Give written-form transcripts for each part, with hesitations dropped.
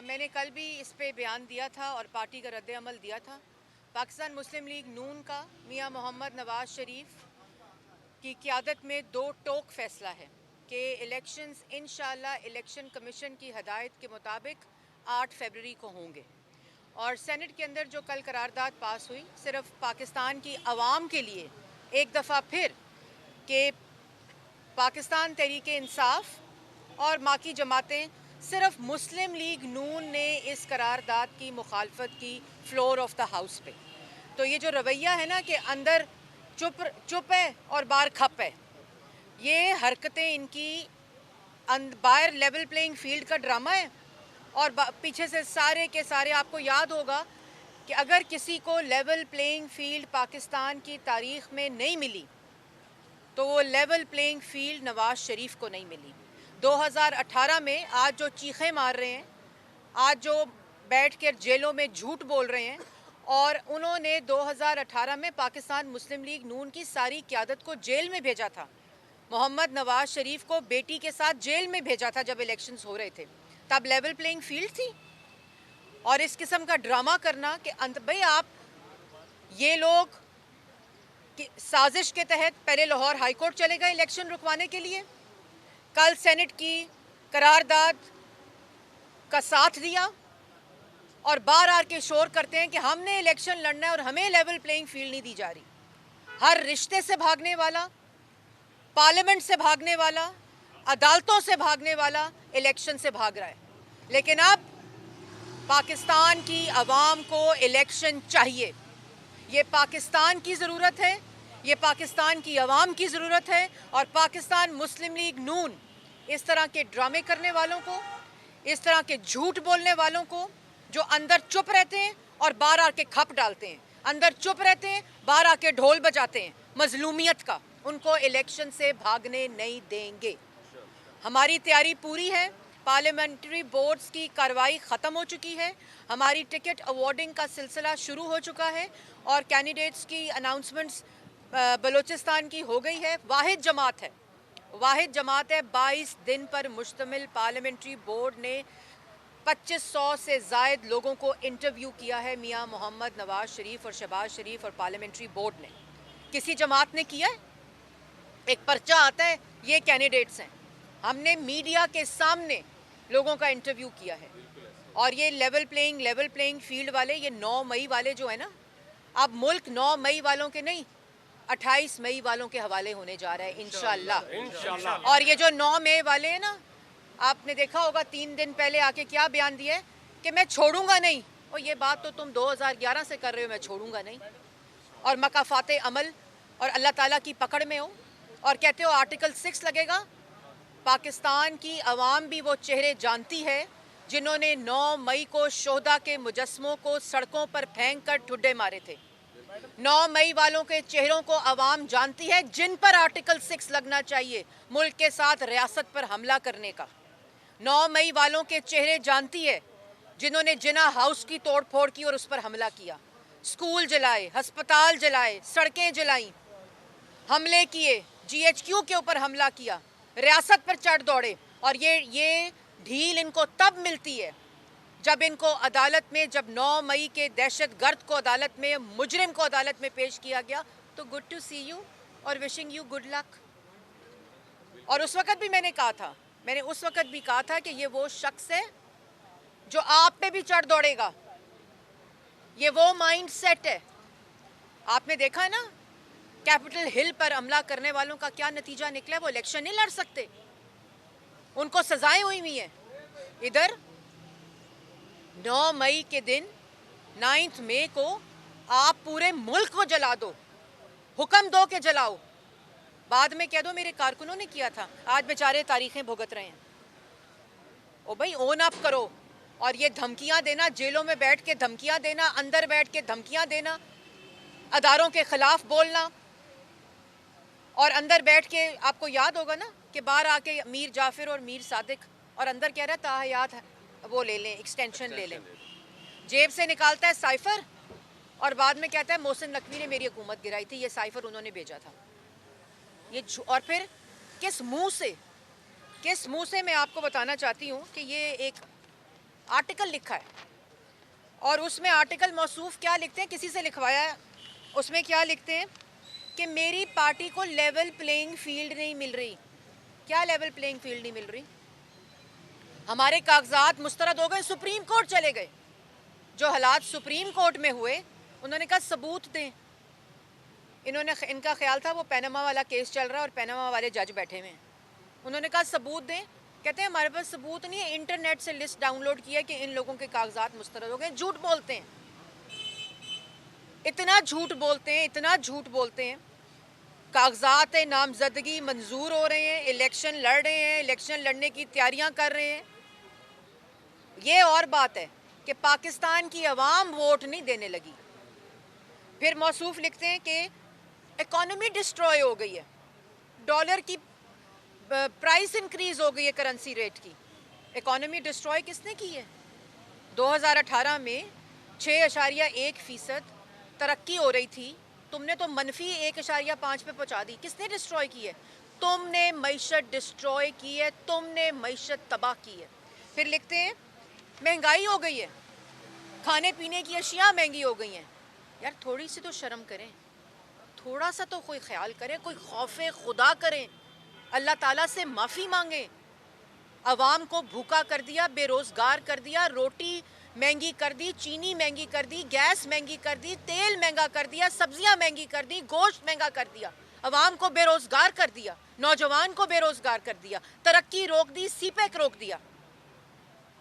मैंने कल भी इस पे बयान दिया था और पार्टी का रद्द अमल दिया था। पाकिस्तान मुस्लिम लीग नून का मियां मोहम्मद नवाज शरीफ की क़यादत में दो टोक फैसला है कि इलेक्शंस इंशाअल्लाह इलेक्शन कमीशन की हदायत के मुताबिक 8 फरवरी को होंगे। और सेनेट के अंदर जो कल करारदाद पास हुई सिर्फ पाकिस्तान की आवाम के लिए एक दफ़ा फिर कि पाकिस्तान तहरीक इंसाफ और बाकी जमातें, सिर्फ मुस्लिम लीग नून ने इस करारदाद की मुखालफत की फ्लोर ऑफ द हाउस पे। तो ये जो रवैया है ना कि अंदर चुप है और बाहर खप है, ये हरकतें इनकी बाहर लेवल प्लेइंग फील्ड का ड्रामा है और पीछे से सारे के सारे। आपको याद होगा कि अगर किसी को लेवल प्लेइंग फील्ड पाकिस्तान की तारीख में नहीं मिली तो वो level playing field Nawaz Sharif को नहीं मिली। 2018 में आज जो चीखें मार रहे हैं, आज जो बैठ कर जेलों में झूठ बोल रहे हैं, और उन्होंने 2018 में पाकिस्तान मुस्लिम लीग नून की सारी क़यादत को जेल में भेजा था। मोहम्मद नवाज शरीफ को बेटी के साथ जेल में भेजा था जब इलेक्शंस हो रहे थे, तब लेवल प्लेइंग फील्ड थी। और इस किस्म का ड्रामा करना कि भाई आप ये लोग कि साजिश के तहत पहले लाहौर हाई कोर्ट चले गए इलेक्शन रुकवाने के लिए, कल सेनेट की करारदाद का साथ दिया और बार बार के शोर करते हैं कि हमने इलेक्शन लड़ना है और हमें लेवल प्लेइंग फील्ड नहीं दी जा रही। हर रिश्ते से भागने वाला, पार्लियामेंट से भागने वाला, अदालतों से भागने वाला इलेक्शन से भाग रहा है। लेकिन अब पाकिस्तान की आवाम को इलेक्शन चाहिए। ये पाकिस्तान की ज़रूरत है, ये पाकिस्तान की आवाम की ज़रूरत है। और पाकिस्तान मुस्लिम लीग नून इस तरह के ड्रामे करने वालों को, इस तरह के झूठ बोलने वालों को, जो अंदर चुप रहते हैं और बाहर आके खप डालते हैं, अंदर चुप रहते हैं बाहर आके ढोल बजाते हैं मजलूमियत का, उनको इलेक्शन से भागने नहीं देंगे। हमारी तैयारी पूरी है। पार्लियामेंट्री बोर्ड्स की कार्रवाई ख़त्म हो चुकी है। हमारी टिकट अवार्डिंग का सिलसिला शुरू हो चुका है और कैंडिडेट्स की अनाउंसमेंट्स बलूचिस्तान की हो गई है। वाहिद जमात है 22 दिन पर मुश्तमिल पार्लियामेंट्री बोर्ड ने 2500 से ज़ायद लोगों को इंटरव्यू किया है। मियां मोहम्मद नवाज शरीफ और शहबाज शरीफ और पार्लियामेंट्री बोर्ड ने, किसी जमात ने किया है? एक पर्चा आता है, ये कैंडिडेट्स हैं। हमने मीडिया के सामने लोगों का इंटरव्यू किया है। और ये लेवल प्लेइंग फील्ड वाले, ये 9 मई वाले जो है ना, अब मुल्क 9 मई वालों के नहीं 28 मई वालों के हवाले होने जा रहा है इंशाअल्लाह। और ये जो 9 मई वाले हैं ना, आपने देखा होगा 3 दिन पहले आके क्या बयान दिया है कि मैं छोड़ूंगा नहीं। और ये बात तो तुम 2011 से कर रहे हो, मैं छोड़ूंगा नहीं, और मकाफाते अमल और अल्लाह ताला की पकड़ में हो, और कहते हो आर्टिकल 6 लगेगा। पाकिस्तान की आवाम भी वो चेहरे जानती है जिन्होंने 9 मई को शोहदा के मुजस्मों को सड़कों पर फेंक कर ठुड्डे मारे थे। 9 मई वालों के चेहरों को आवाम जानती है, जिन पर आर्टिकल 6 लगना चाहिए मुल्क के साथ रियासत पर हमला करने का। 9 मई वालों के चेहरे जानती है जिन्होंने जिना हाउस की तोड़ फोड़ की और उस पर हमला किया, स्कूल जलाए, अस्पताल जलाए, सड़कें जलाई, हमले किए, GHQ के ऊपर हमला किया, रियासत पर चढ़ दौड़े। और ये ढील इनको तब मिलती है जब इनको अदालत में, जब 9 मई के दहशतगर्द को अदालत में, मुजरिम को अदालत में पेश किया गया, तो गुड टू सी यू और विशिंग यू गुड लक। और उस वक़्त भी मैंने उस वक़्त भी कहा था कि ये वो शख्स है जो आप पे भी चढ़ दौड़ेगा। ये वो माइंड सेट है। आपने देखा है ना कैपिटल हिल पर हमला करने वालों का क्या नतीजा निकला। वो इलेक्शन नहीं लड़ सकते, उनको सजाएं हुई हैं। इधर 9 मई के दिन 9 मई को आप पूरे मुल्क को जला दो, हुक्म दो के जलाओ, बाद में कह दो मेरे कारकुनों ने किया था। आज बेचारे तारीखें भुगत रहे हैं। ओ भाई, ओन अप करो। और ये धमकियां देना, जेलों में बैठ के धमकियां देना, अंदर बैठ के धमकियां देना, अदारों के खिलाफ बोलना, और अंदर बैठ के, आपको याद होगा ना कि बाहर आके मीर जाफिर और मीर सादिक, और अंदर कह रहा है ताहयात वो ले लें, एक्सटेंशन ले लें, जेब से निकालता है साइफर और बाद में कहता है मोहसिन नकवी ने मेरी हुकूमत गिराई थी, ये साइफर उन्होंने भेजा था। ये और फिर किस मुंह से मैं आपको बताना चाहती हूँ कि ये एक आर्टिकल लिखा है और उसमें आर्टिकल मौसूफ क्या लिखते हैं, किसी से लिखवाया है, उसमें क्या लिखते हैं कि मेरी पार्टी को लेवल प्लेइंग फील्ड नहीं मिल रही। क्या लेवल प्लेइंग फील्ड नहीं मिल रही? हमारे कागजात मुस्तरद हो गए, सुप्रीम कोर्ट चले गए। जो हालात सुप्रीम कोर्ट में हुए, उन्होंने कहा सबूत दें। इनका ख्याल था वो पैनामा वाला केस चल रहा है और पैनामा वाले जज बैठे हुए हैं। उन्होंने कहा सबूत दें। कहते हैं हमारे पास सबूत नहीं है, इंटरनेट से लिस्ट डाउनलोड किया कि इन लोगों के कागजात मुस्तरद हो गए। झूठ बोलते हैं, इतना झूठ बोलते हैं, इतना झूठ बोलते हैं। कागजात नामजदगी मंजूर हो रहे हैं, इलेक्शन लड़ रहे हैं, इलेक्शन लड़ने की तैयारियां कर रहे हैं। ये और बात है कि पाकिस्तान की अवाम वोट नहीं देने लगी। फिर मौसूफ लिखते हैं कि इकॉनमी डिस्ट्रॉय हो गई है, डॉलर की प्राइस इंक्रीज हो गई है, करेंसी रेट की। इकॉनमी डिस्ट्रॉय किसने की है? 2018 में 6.1% तरक्की हो रही थी, तुमने तो मनफी 1.5 पे पहुंचा दी। किसने डिस्ट्रॉय की है? तुमने मईशत डिस्ट्रॉय की है, तुमने मईशत तबाह की है। फिर लिखते हैं महंगाई हो गई है, खाने पीने की अशिया महंगी हो गई हैं। यार थोड़ी सी तो शर्म करें, थोड़ा सा तो कोई ख्याल करें, कोई खौफे खुदा करें, अल्लाह ताला से माफ़ी मांगें। अवाम को भूखा कर दिया, बेरोज़गार कर दिया, रोटी महंगी कर दी, चीनी महंगी कर दी, गैस महंगी कर दी, तेल महंगा कर दिया, सब्जियां महंगी कर दी, गोश्त महंगा कर दिया, अवाम को बेरोज़गार कर दिया, नौजवान को बेरोज़गार कर दिया, तरक्की रोक दी, सीपेक रोक दिया,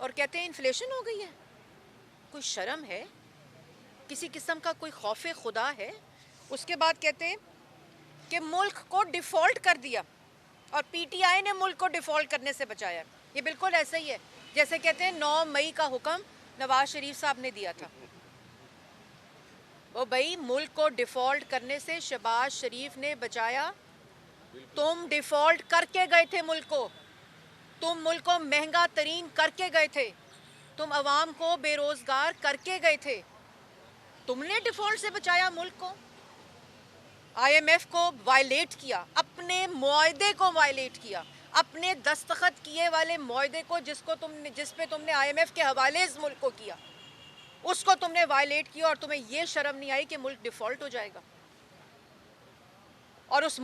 और कहते हैं इन्फ्लेशन हो गई है। कोई शर्म है? किसी किस्म का कोई खौफे खुदा है? उसके बाद कहते हैं कि मुल्क को डिफ़ॉल्ट कर दिया और पीटीआई ने मुल्क को डिफ़ॉल्ट करने से बचाया। ये बिल्कुल ऐसा ही है जैसे कहते हैं 9 मई का हुक्म नवाज शरीफ साहब ने दिया था। वो भाई मुल्क को डिफ़ॉल्ट करने से शहबाज शरीफ ने बचाया। तुम डिफ़ॉल्ट करके गए थे मुल्क को, तुम मुल्क को महंगा तरीन करके गए थे, तुम अवाम को बेरोज़गार करके गए थे, तुमने डिफ़ॉल्ट से बचाया मुल्क को। IMF को वायलेट किया, अपने मुआहदे को वायलेट किया, अपने दस्तखत किए वाले मुआहदे को जिस पे तुमने IMF के हवाले इस मुल्क को किया, उसको तुमने वायलेट किया, और तुम्हें ये शर्म नहीं आई कि मुल्क डिफ़ॉल्ट हो जाएगा। और उस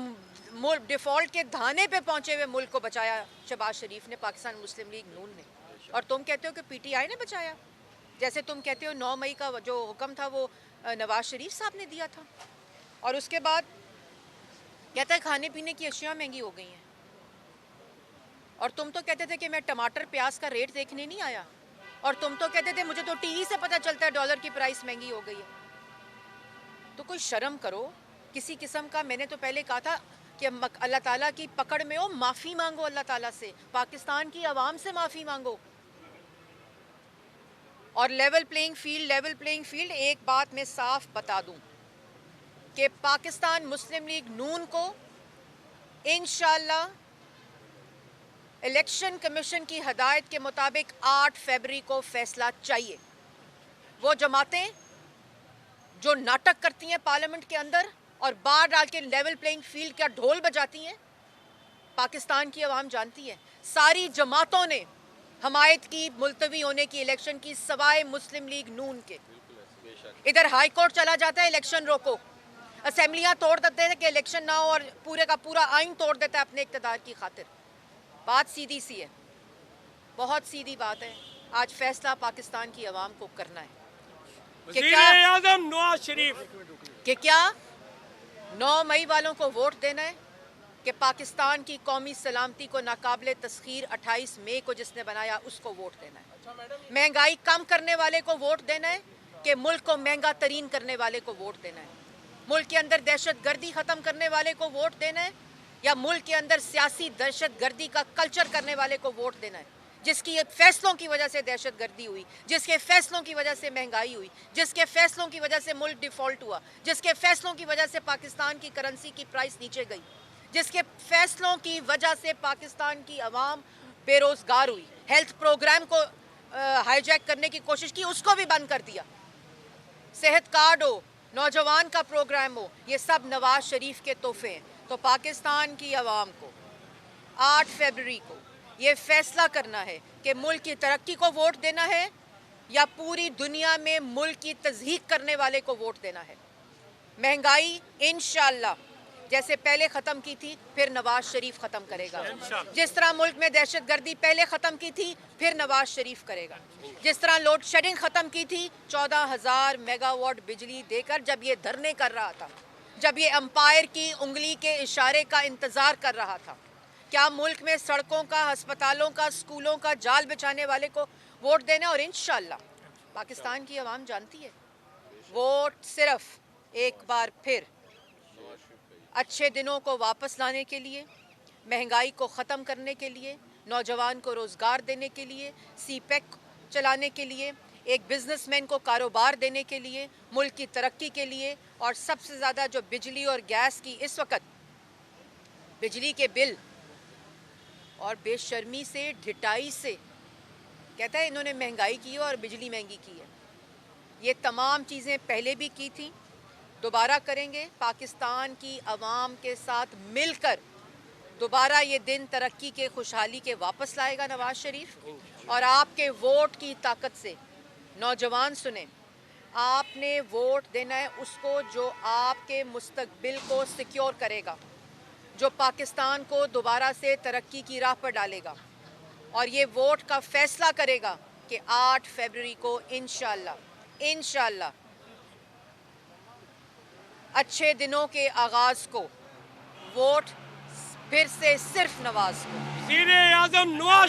डिफ़ॉल्ट के धाने पे पहुंचे हुए मुल्क को बचाया शहबाज शरीफ ने, पाकिस्तान मुस्लिम लीग नून ने, और तुम कहते हो कि PTI ने बचाया। जैसे तुम कहते हो 9 मई का जो हुक्म था वो नवाज शरीफ साहब ने दिया था। और उसके बाद कहता है खाने पीने की अशिया महंगी हो गई हैं, और तुम तो कहते थे कि मैं टमाटर प्याज का रेट देखने नहीं आया, और तुम तो कहते थे मुझे तो टीवी से पता चलता है डॉलर की प्राइस महंगी हो गई है। तो कोई शर्म करो किसी किस्म का। मैंने तो पहले कहा था कि अल्लाह ताला की पकड़ में हो, माफ़ी मांगो अल्लाह ताला से, पाकिस्तान की आवाम से माफ़ी मांगो। और लेवल प्लेइंग फील्ड, एक बात मैं साफ बता दूं कि पाकिस्तान मुस्लिम लीग नून को इंशाअल्लाह इलेक्शन कमीशन की हदायत के मुताबिक 8 फरवरी को फैसला चाहिए। वो जमातें जो नाटक करती हैं पार्लियामेंट के अंदर और बाहर डाल के लेवल प्लेइंग फील्ड का ढोल बजाती हैं, पाकिस्तान की आवाम जानती है। सारी जमातों ने हमायत की मुलतवी होने की इलेक्शन की, सवाए मुस्लिम लीग नून के। इधर हाई कोर्ट चला जाता है इलेक्शन रोको, असेंबलियां तोड़ देते हैं कि इलेक्शन ना हो, और पूरे का पूरा आइन तोड़ देता है अपने इक़्तिदार की खातिर। बात सीधी सी है, बहुत सीधी बात है। आज फैसला पाकिस्तान की आवाम को करना है कि वज़ीर-ए-आज़म नवाज शरीफ कि क्या 9 मई वालों को वोट देना है कि पाकिस्तान की कौमी सलामती को नाकाबिले तस्खीर 28 मई को जिसने बनाया उसको वोट देना है। महंगाई कम करने वाले को वोट देना है कि मुल्क को महंगा तरीन करने वाले को वोट देना है। मुल्क के अंदर दहशत गर्दी ख़त्म करने वाले को वोट देना है, या मुल्क के अंदर सियासी दहशत गर्दी का कल्चर करने वाले को वोट देना है, जिसकी फैसलों की वजह से दहशत गर्दी हुई, जिसके फैसलों की वजह से महंगाई हुई, जिसके फैसलों की वजह से मुल्क डिफ़ॉल्ट हुआ, जिसके फैसलों की वजह से पाकिस्तान की करेंसी की प्राइस नीचे गई, जिसके फैसलों की वजह से पाकिस्तान की आवाम बेरोज़गार हुई, हेल्थ प्रोग्राम को हाईजैक करने की कोशिश की, उसको भी बंद कर दिया। सेहत कार्ड हो, नौजवान का प्रोग्राम हो, ये सब नवाज शरीफ के तोहफे हैं। तो पाकिस्तान की आवाम को 8 फरवरी को ये फैसला करना है कि मुल्क की तरक्की को वोट देना है या पूरी दुनिया में मुल्क की तज़हीक करने वाले को वोट देना है। महंगाई इंशाअल्लाह जैसे पहले ख़त्म की थी फिर नवाज शरीफ ख़त्म करेगा। जिस तरह मुल्क में दहशतगर्दी पहले ख़त्म की थी फिर नवाज शरीफ करेगा। जिस तरह लोड शेडिंग ख़त्म की थी 14,000 मेगावाट बिजली देकर जब ये धरने कर रहा था, जब ये अंपायर की उंगली के इशारे का इंतज़ार कर रहा था। क्या मुल्क में सड़कों का, अस्पतालों का, स्कूलों का जाल बिछाने वाले को वोट देना। और इंशाअल्लाह पाकिस्तान की आवाम जानती है वोट सिर्फ एक बार फिर अच्छे दिनों को वापस लाने के लिए, महंगाई को ख़त्म करने के लिए, नौजवान को रोज़गार देने के लिए, सीपैक चलाने के लिए, एक बिजनेसमैन को कारोबार देने के लिए, मुल्क की तरक्की के लिए। और सबसे ज़्यादा जो बिजली और गैस की इस वक्त बिजली के बिल और बेशर्मी से, ढिठाई से कहता है इन्होंने महंगाई की है और बिजली महंगी की है। ये तमाम चीज़ें पहले भी की थी, दोबारा करेंगे। पाकिस्तान की आवाम के साथ मिलकर दोबारा ये दिन तरक्की के, खुशहाली के वापस लाएगा नवाज शरीफ। और आपके वोट की ताकत से नौजवान सुने, आपने वोट देना है उसको जो आपके मुस्तकबिल को सिक्योर करेगा, जो पाकिस्तान को दोबारा से तरक्की की राह पर डालेगा। और ये वोट का फैसला करेगा कि 8 फरवरी को इंशाअल्लाह अच्छे दिनों के आगाज़ को वोट फिर से सिर्फ नवाज को। वज़ीर-ए-आज़म नवाज